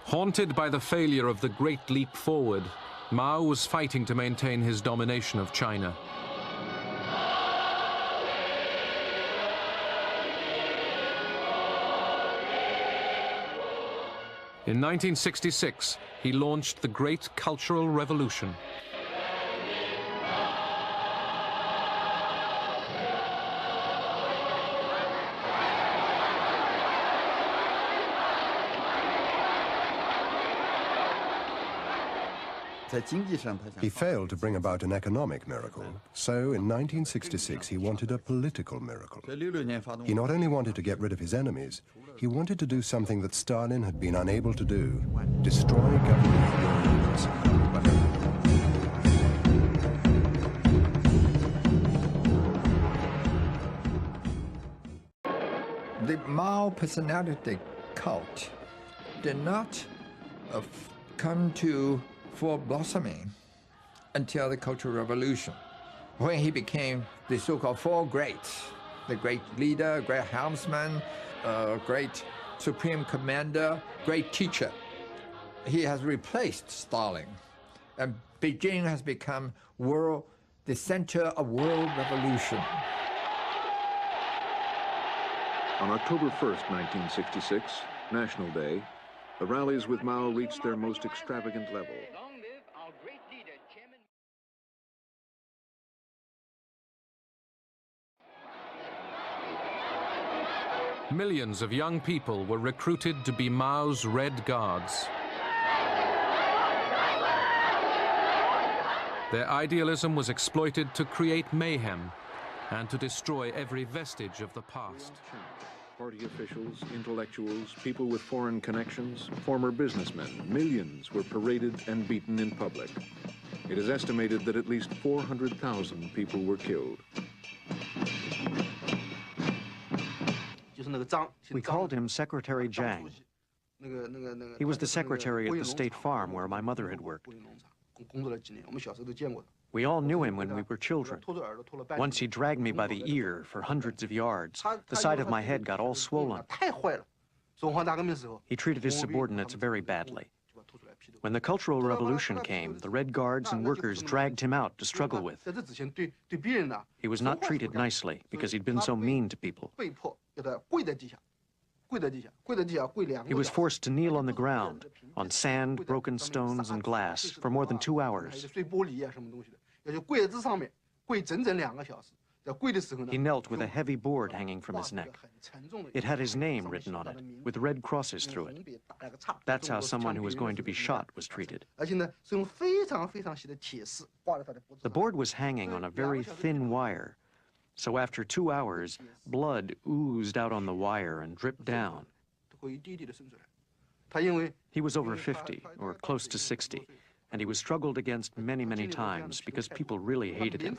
Haunted by the failure of the Great Leap Forward, Mao was fighting to maintain his domination of China. In 1966, he launched the Great Cultural Revolution. He failed to bring about an economic miracle, so in 1966 he wanted a political miracle. He not only wanted to get rid of his enemies, he wanted to do something that Stalin had been unable to do: destroy government bureaucracy. The Mao personality cult did not come to full blossoming until the Cultural Revolution, when he became the so-called Four Greats: the great leader, great helmsman, great supreme commander, great teacher. He has replaced Stalin, and Beijing has become the center of world revolution. On October 1st, 1966, National Day, the rallies with Mao reached their most extravagant level. Millions of young people were recruited to be Mao's Red Guards. Their idealism was exploited to create mayhem and to destroy every vestige of the past. Party officials, intellectuals, people with foreign connections, former businessmen, millions were paraded and beaten in public. It is estimated that at least 400,000 people were killed. We called him Secretary Zhang. He was the secretary at the State Farm where my mother had worked. We all knew him when we were children. Once he dragged me by the ear for hundreds of yards. The side of my head got all swollen. He treated his subordinates very badly. When the Cultural Revolution came, the Red Guards and workers dragged him out to struggle with. He was not treated nicely because he'd been so mean to people. He was forced to kneel on the ground, on sand, broken stones, and glass for more than 2 hours. He knelt with a heavy board hanging from his neck. It had his name written on it, with red crosses through it. That's how someone who was going to be shot was treated. The board was hanging on a very thin wire, so after 2 hours, blood oozed out on the wire and dripped down. He was over 50, or close to 60, and he was struggled against many, many times because people really hated him.